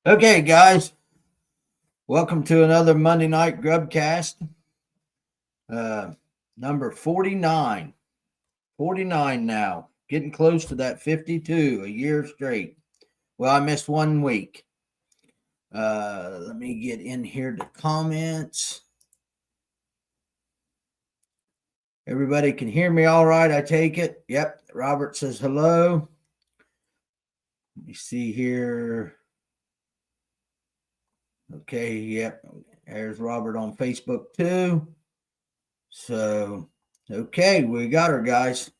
Okay, guys, welcome to another Monday night Grubb Cast, number 49. 49 now, getting close to that 52, a year straight. Well, I missed 1 week. Let me get in here to comments. Everybody can hear me all right, I take it. Yep, Robert says hello. Let me see here. Okay, yep. There's Robert on Facebook too. So, okay, we got her, guys.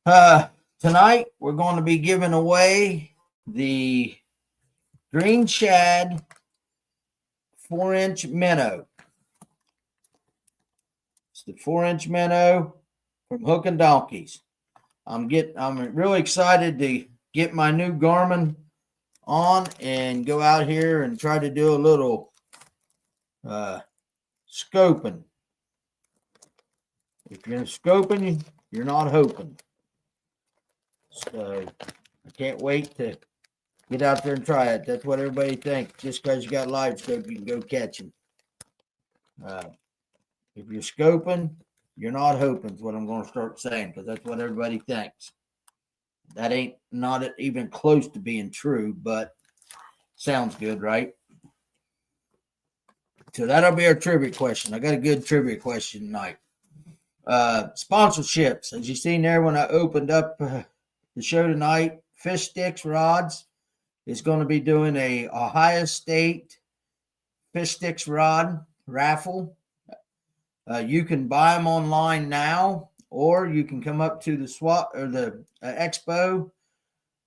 Tonight we're going to be giving away the green shad 4-inch minnow. It's the 4-inch minnow from Hook and Donkeys. I'm really excited to get my new Garmin on and go out here and try to do a little scoping. If you're scoping, you're not hoping. So I can't wait to get out there and try it. That's what everybody thinks. Just because you got live scope, you can go catch them. If you're scoping, you're not hoping is what I'm going to start saying, because that's what everybody thinks. That ain't not even close to being true, but sounds good, right? So that'll be our trivia question. I got a good trivia question tonight. Sponsorships. As you seen there when I opened up the show tonight, Fish Sticks Rods is going to be doing a Ohio State Fish Sticks Rod raffle. You can buy them online now, or you can come up to the SWAT or the expo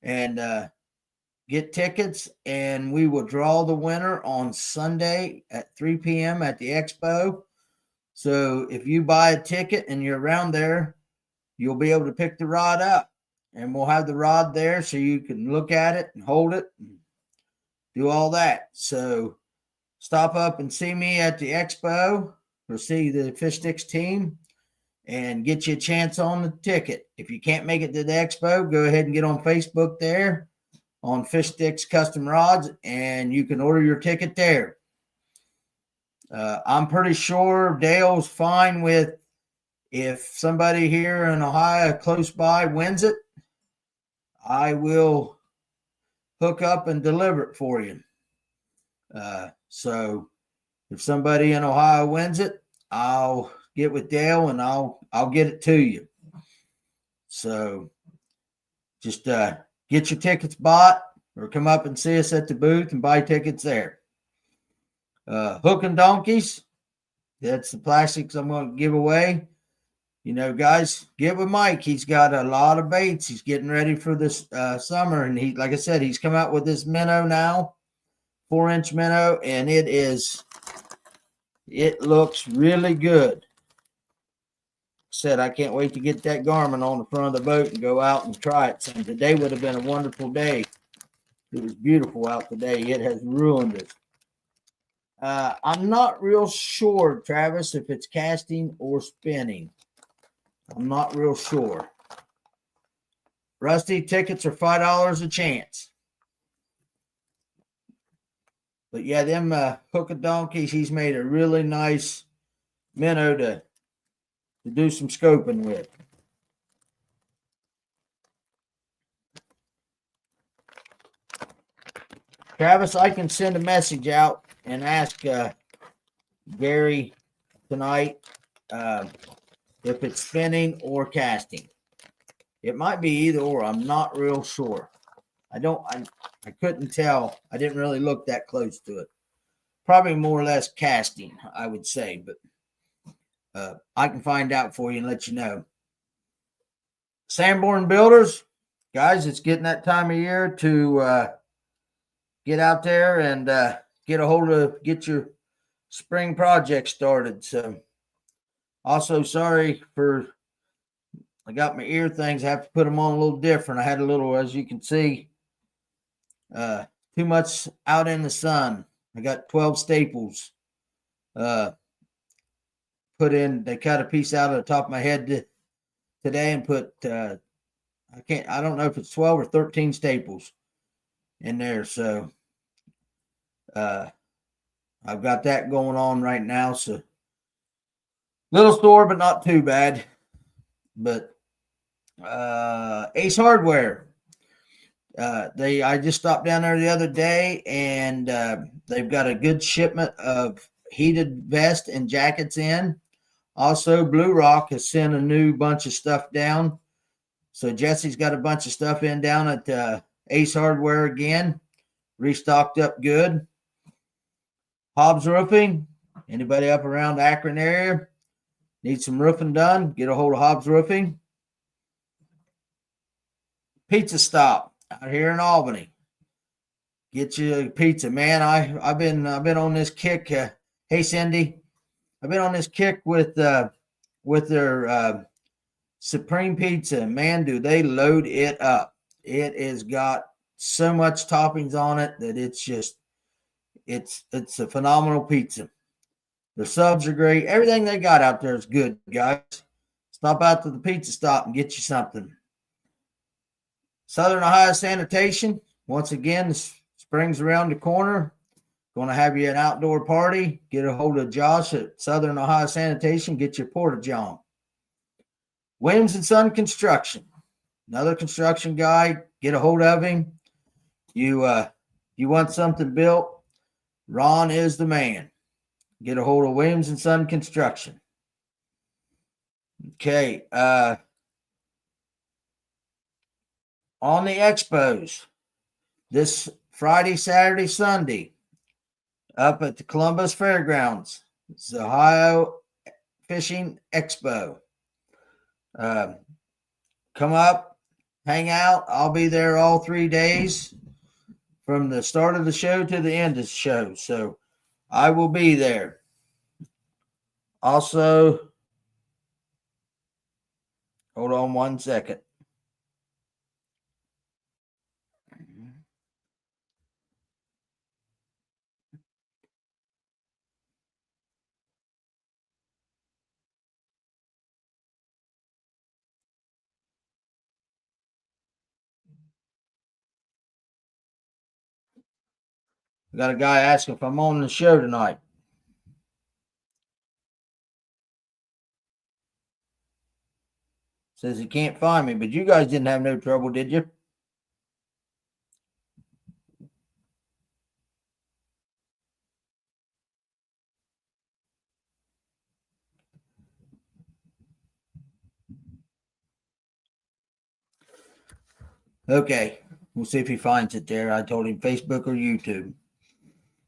and get tickets, and we will draw the winner on Sunday at 3 p.m. at the expo. So if you buy a ticket and you're around there, you'll be able to pick the rod up, and we'll have the rod there so you can look at it and hold it and do all that. So stop up and see me at the expo or see the Fish Sticks team and get you a chance on the ticket. If you can't make it to the expo, go ahead and get on Facebook there on Fish Sticks Custom Rods, and you can order your ticket there. I'm pretty sure Dale's fine with if somebody here in Ohio close by wins it, I will hook up and deliver it for you. So if somebody in Ohio wins it, I'll get with Dale and I'll get it to you. So just get your tickets bought, or come up and see us at the booth and buy tickets there. Hook and Donkeys, that's the plastics I'm going to give away. You know, guys, get with Mike. He's got a lot of baits. He's getting ready for this summer, and he, like I said, he's come out with this minnow now, 4-inch minnow, and it looks really good. Said I can't wait to get that Garmin on the front of the boat and go out and try it. So today would have been a wonderful day. It was beautiful out today. It has ruined it. I'm not real sure, Travis, if it's casting or spinning. I'm not real sure. Rusty, tickets are $5 a chance. But yeah, them Hook and Donkeys, he's made a really nice minnow to do some scoping with. Travis, I can send a message out and ask Gary tonight if it's spinning or casting. It might be either or. I'm not real sure. I couldn't tell. I didn't really look that close to it. Probably more or less casting, I would say, but I can find out for you and let you know. Sanborn Builders, guys, it's getting that time of year to get out there and get your spring project started. So also sorry I got my ear things. I have to put them on a little different. I had a little, as you can see, too much out in the sun. I got 12 staples put in. They cut a piece out of the top of my head today and put, I don't know if it's 12 or 13 staples in there. So I've got that going on right now. So little sore, but not too bad. But Ace Hardware. I just stopped down there the other day, and they've got a good shipment of heated vest and jackets in. Also, Blue Rock has sent a new bunch of stuff down. So Jesse's got a bunch of stuff in down at Ace Hardware again. Restocked up good. Hobbs Roofing. Anybody up around the Akron area need some roofing done? Get a hold of Hobbs Roofing. Pizza Stop out here in Albany. Get you a pizza, man. I've been on this kick. Hey Cindy, I've been on this kick with their Supreme Pizza. Man, do they load it up? It has got so much toppings on it that it's a phenomenal pizza. Their subs are great. Everything they got out there is good, guys. Stop out to the Pizza Stop and get you something. Southern Ohio Sanitation. Once again, the spring's around the corner. Going to have you an outdoor party. Get a hold of Josh at Southern Ohio Sanitation. Get your porta john. Williams and Son Construction. Another construction guy. Get a hold of him. You want something built? Ron is the man. Get a hold of Williams and Son Construction. Okay. On the expos this Friday, Saturday, Sunday, up at the Columbus Fairgrounds. It's the Ohio Fishing Expo. Come up, hang out. I'll be there all 3 days from the start of the show to the end of the show. So I will be there. Also, hold on 1 second. I got a guy asking if I'm on the show tonight. Says he can't find me, but you guys didn't have no trouble, did you? Okay, we'll see if he finds it there. I told him Facebook or YouTube.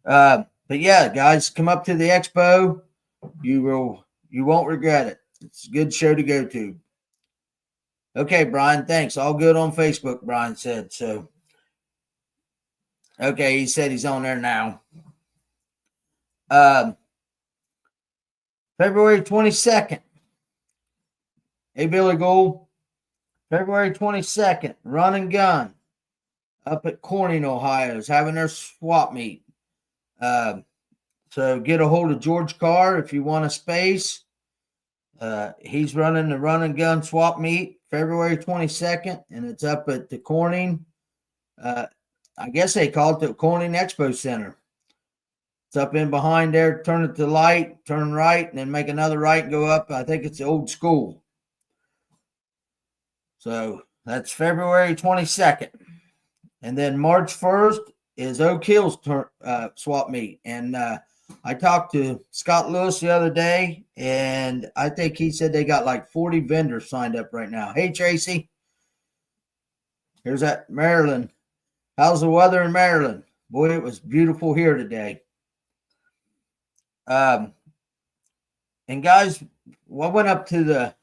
But yeah, guys, come up to the expo. You won't regret it. It's a good show to go to. Okay, Brian, thanks. All good on Facebook, Brian said. So, okay, he said he's on there now. February 22nd. Hey, Billy Gould. February 22nd, Run and Gun up at Corning, Ohio, is having their swap meet. So get a hold of George Carr if you want a space. He's running the Run and Gun swap meet February 22nd, and it's up at the Corning. I guess they call it the Corning Expo Center. It's up in behind there. Turn it to the light, turn right, and then make another right and go up. I think it's the old school. So that's February 22nd. And then March 1st is Oak Hill's swap meet. And I talked to Scott Lewis the other day, and I think he said they got like 40 vendors signed up right now. Hey, Tracy. Here's that Maryland. How's the weather in Maryland? Boy, it was beautiful here today. And guys, I went up to the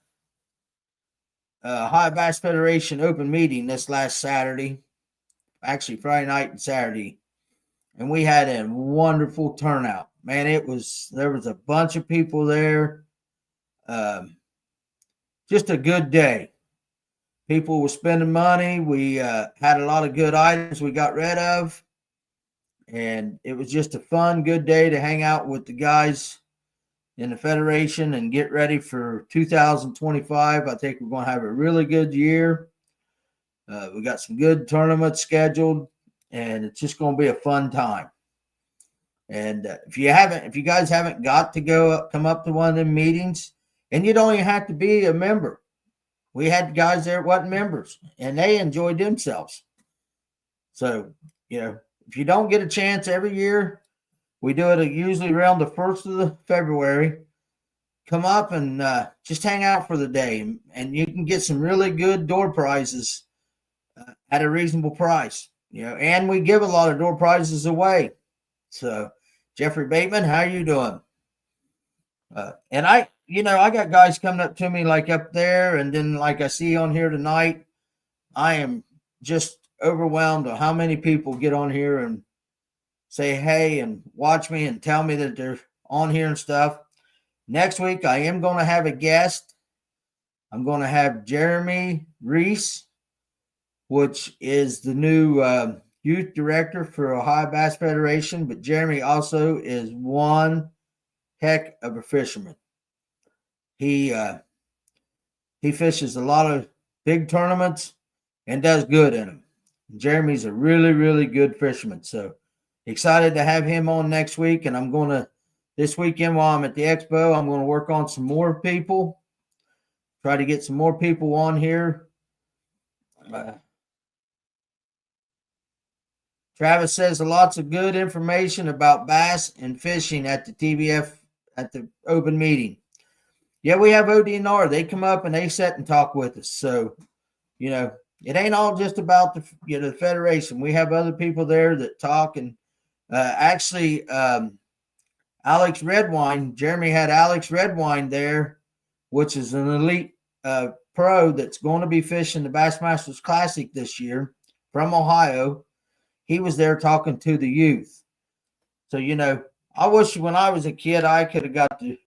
Ohio Bass Federation open meeting this last Saturday, actually Friday night and Saturday, and we had a wonderful turnout. Man, there was a bunch of people there. Just a good day. People were spending money. We had a lot of good items we got rid of, and it was just a fun, good day to hang out with the guys in the Federation and get ready for 2025. I think we're going to have a really good year. We got some good tournaments scheduled. and it's just going to be a fun time. And if you guys haven't got to come up to one of them meetings, and you don't even have to be a member. We had guys there that wasn't members, and they enjoyed themselves. So, if you don't get a chance every year, we do it usually around the 1st of February. Come up and just hang out for the day, and you can get some really good door prizes at a reasonable price. And we give a lot of door prizes away. So, Jeffrey Bateman, how you doing? And I got guys coming up to me like up there, and then like I see on here tonight, I am just overwhelmed at how many people get on here and say hey and watch me and tell me that they're on here and stuff. Next week, I am going to have a guest. I'm going to have Jeremy Reese, which is the new youth director for Ohio Bass Federation. But Jeremy also is one heck of a fisherman. He fishes a lot of big tournaments and does good in them. Jeremy's a really, really good fisherman. So excited to have him on next week. And I'm going to, this weekend while I'm at the expo, I'm going to work on some more people, try to get some more people on here. Travis says lots of good information about bass and fishing at the TBF at the open meeting. Yeah, we have ODNR. They come up and they sit and talk with us. So, it ain't all just about the federation. We have other people there that talk. And actually, Alex Redwine, Jeremy had Alex Redwine there, which is an elite pro that's going to be fishing the Bassmasters Classic this year from Ohio. He was there talking to the youth. So, I wish when I was a kid, I could have got to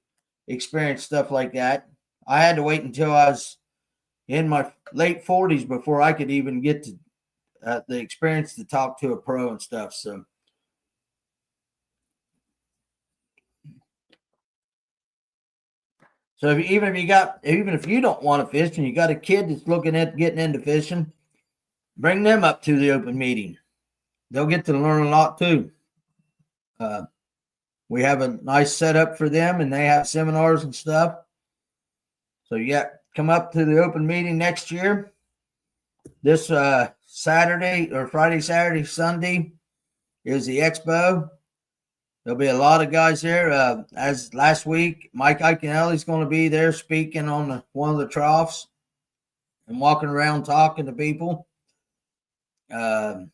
experience stuff like that. I had to wait until I was in my late 40s before I could even get to the experience to talk to a pro and stuff. So even if you don't want to fish and you got a kid that's looking at getting into fishing, bring them up to the open meeting. They'll get to learn a lot too. We have a nice setup for them, and they have seminars and stuff. So come up to the open meeting next year. This Saturday or Friday, Saturday, Sunday is the expo. There'll be a lot of guys there. As last week, Mike Iaconelli's going to be there speaking on one of the troughs and walking around talking to people. Tyler,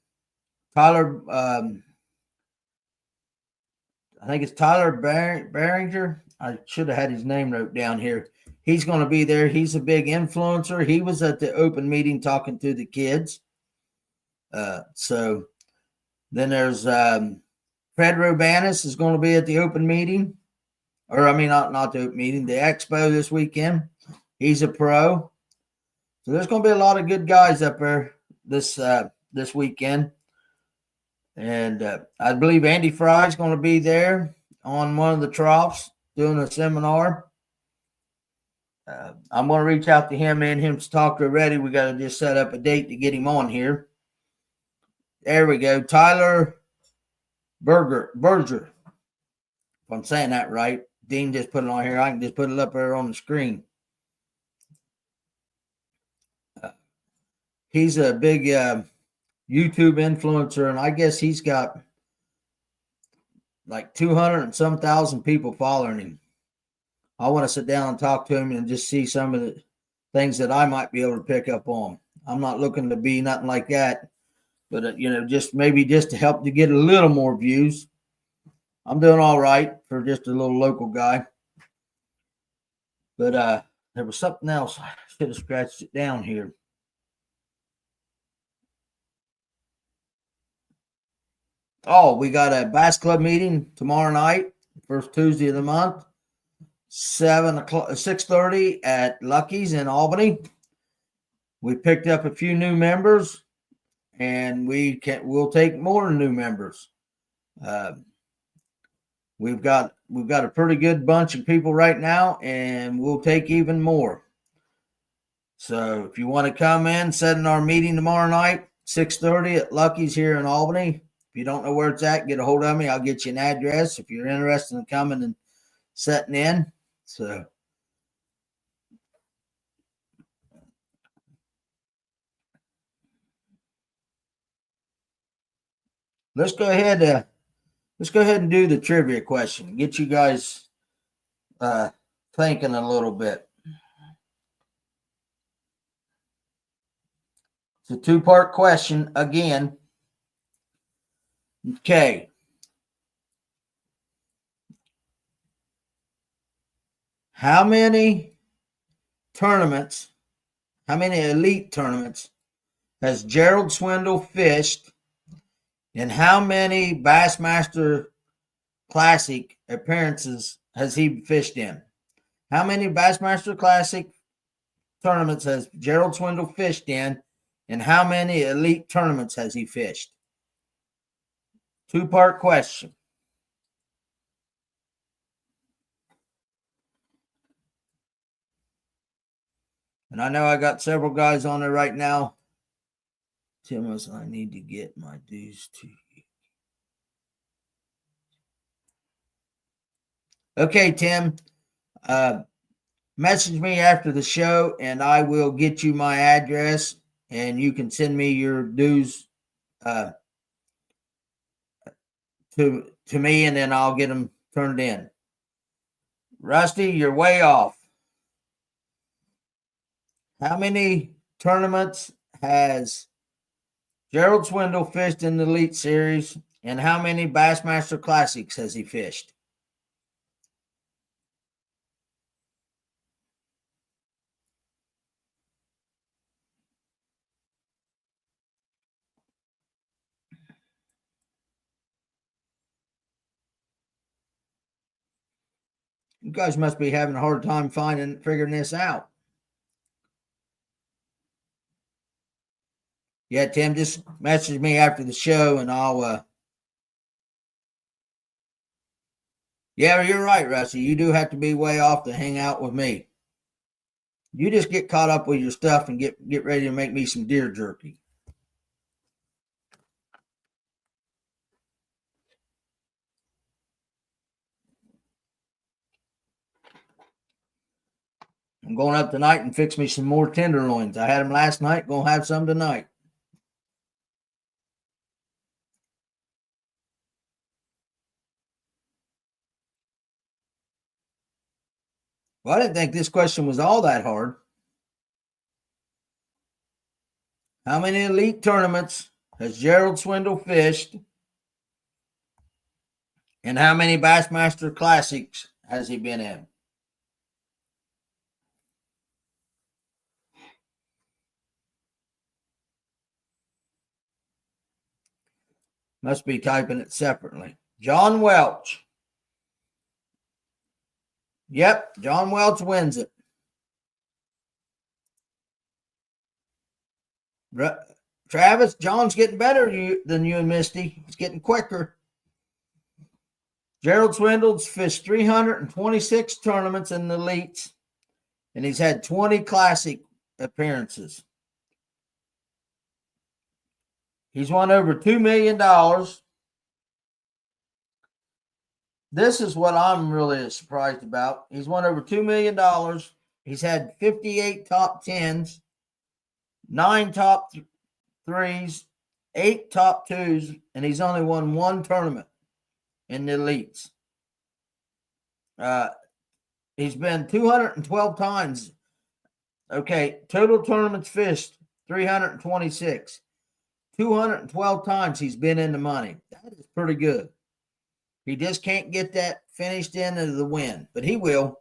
I think it's Tyler Behringer. I should have had his name wrote down here. He's going to be there. He's a big influencer. He was at the open meeting talking to the kids. So then there's Fred Robanis is going to be at the open meeting. Or, not the open meeting, the expo this weekend. He's a pro. So there's going to be a lot of good guys up there this weekend. And I believe Andy Fry is going to be there on one of the troughs doing a seminar. I'm going to reach out to him and him to talk already. We got to just set up a date to get him on here. There we go. Tyler Berger. If I'm saying that right. Dean just put it on here. I can just put it up there on the screen. He's a big YouTube influencer, and I guess he's got like 200 and some thousand people following him. I want to sit down and talk to him and just see some of the things that I might be able to pick up on. I'm not looking to be nothing like that, but just to help to get a little more views. I'm doing all right for just a little local guy. But there was something else. I should have scratched it down here. Oh, we got a bass club meeting tomorrow night, first Tuesday of the month, 6:30 at Lucky's in Albany. We picked up a few new members, and we'll take more new members. We've got a pretty good bunch of people right now, and we'll take even more. So if you want to come in, set in our meeting tomorrow night, 6:30 at Lucky's here in Albany. If you don't know where it's at, get a hold of me. I'll get you an address if you're interested in coming and setting in. So let's go ahead. Let's go ahead and do the trivia question. Get you guys thinking a little bit. It's a two-part question again. Okay. How many elite tournaments has Gerald Swindle fished, and how many Bassmaster Classic appearances has he fished in? How many Bassmaster Classic tournaments has Gerald Swindle fished in, and how many elite tournaments has he fished? Two-part question. And I know I got several guys on there right now. Tim was, I need to get my dues to you. Okay, Tim. Message me after the show, and I will get you my address, and you can send me your dues to me, and then I'll get them turned in. Rusty, you're way off. How many tournaments has Gerald Swindle fished in the Elite Series, and how many Bassmaster Classics has he fished? You guys must be having a hard time figuring this out. Yeah, Tim, just message me after the show and I'll yeah, you're right, Rusty. You do have to be way off to hang out with me. You just get caught up with your stuff and get ready to make me some deer jerky. I'm going up tonight and fix me some more tenderloins. I had them last night, gonna have some tonight. Well, I didn't think this question was all that hard. How many elite tournaments has Gerald Swindle fished? And how many Bassmaster Classics has he been in? Must be typing it separately. John Welch. Yep, John Welch wins it. Travis, John's getting better than you and Misty. He's getting quicker. Gerald Swindle's fished 326 tournaments in the elites, and he's had 20 classic appearances. He's won over $2 million. This is what I'm really surprised about. He's won over $2 million. He's had 58 top 10s, 9 top 3s, 8 top 2s, and he's only won one tournament in the elites. He's been 212 times. Okay, total tournaments fished 326. 212 times he's been in the money. That is pretty good. He just can't get that finished into the win, but he will.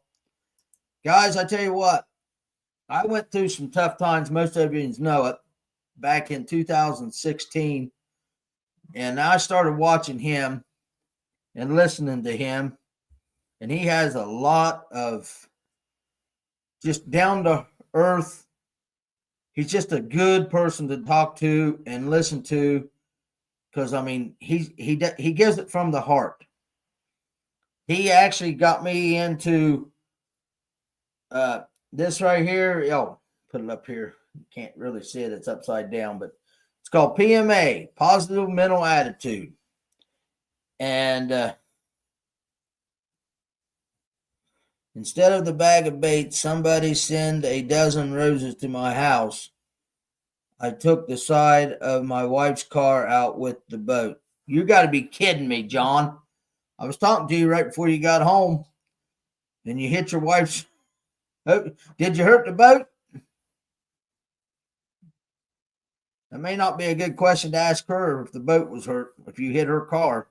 Guys, I tell you what, I went through some tough times. Most of you know it back in 2016. And I started watching him and listening to him. And he has a lot of just down to earth. He's just a good person to talk to and listen to. Because, I mean, he gives it from the heart. He actually got me into this right here. Oh, put it up here. You can't really see it. It's upside down, but It's called PMA, Positive Mental Attitude. And instead of the bag of bait, somebody send a dozen roses to my house. I took the side of my wife's car out with the boat. You got to be kidding me, John. I was talking to you right before you got home, and you hit your wife's. Oh, did you hurt the boat? That may not be a good question to ask her if the boat was hurt, if you hit her car.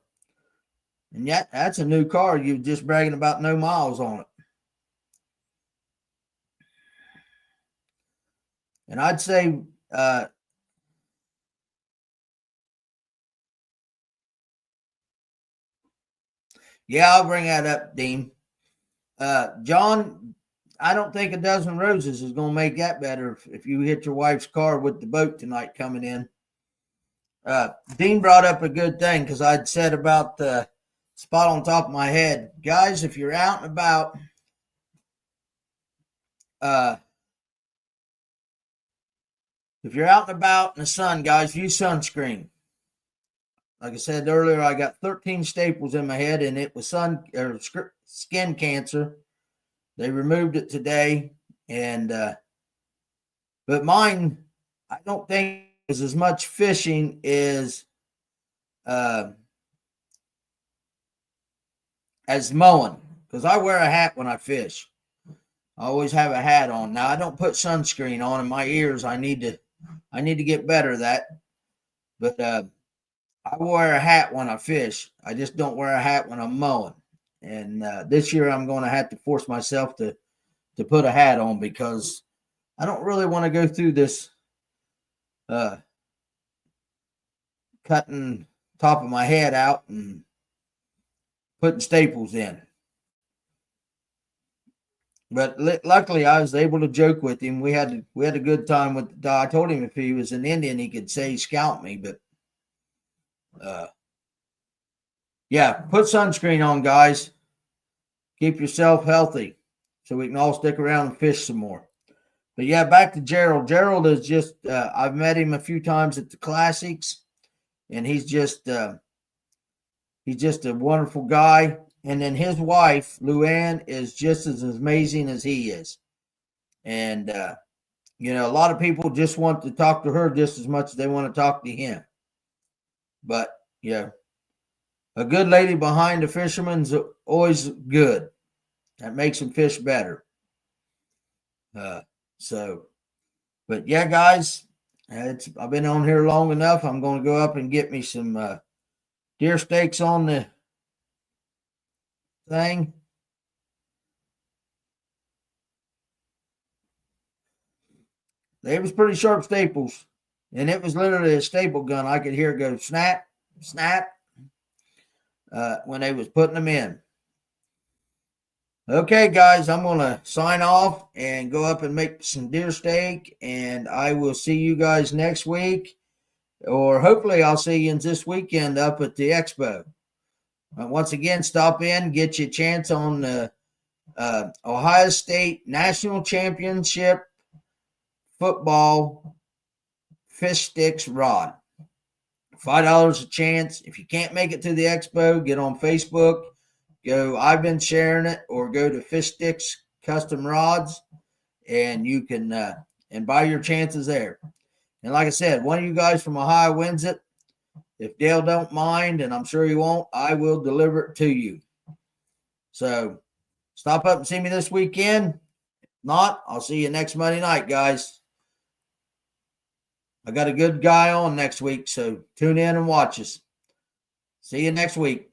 And yet, that's a new car. You're just bragging about no miles on it. And I'd say, yeah, I'll bring that up, Dean. John, I don't think a dozen roses is going to make that better if you hit your wife's car with the boat tonight coming in. Dean brought up a good thing because I'd said about the spot on top of my head. Guys, if you're out and about, if you're out and about in the sun, guys, use sunscreen. Like I said earlier, I got 13 staples in my head, and it was skin cancer. They removed it today, and but mine, I don't think is as much fishing as mowing, because I wear a hat when I fish. I always have a hat on. Now I don't put sunscreen on in my ears. I need to get better at that. But I wear a hat when I fish. I just don't wear a hat when I'm mowing. And this year I'm going to have to force myself to put a hat on because I don't really want to go through this cutting top of my head out and putting staples in. But luckily, I was able to joke with him. We had a good time with the dog. I told him if he was an Indian, he could say scout me. But yeah, put sunscreen on, guys. Keep yourself healthy so we can all stick around and fish some more. But yeah, back to Gerald. Gerald is just I've met him a few times at the classics, and he's just a wonderful guy. And then his wife, Luann, is just as amazing as he is. And, a lot of people just want to talk to her just as much as they want to talk to him. But, yeah, a good lady behind the fisherman's always good. That makes them fish better. But yeah, guys, I've been on here long enough. I'm going to go up and get me some deer steaks on the thing. They was pretty sharp staples, and it was literally a staple gun. I could hear it go snap, snap when they was putting them in. Okay, guys, I'm going to sign off and go up and make some deer steak, and I will see you guys next week, or hopefully I'll see you this weekend up at the expo. Once again, stop in, get you a chance on the Ohio State National Championship football fish sticks rod. $5 a chance. If you can't make it to the expo, get on Facebook. I've been sharing it, or go to Fish Sticks Custom Rods, and you can and buy your chances there. And like I said, one of you guys from Ohio wins it. If Dale don't mind, and I'm sure he won't, I will deliver it to you. So stop up and see me this weekend. If not, I'll see you next Monday night, guys. I got a good guy on next week, so tune in and watch us. See you next week.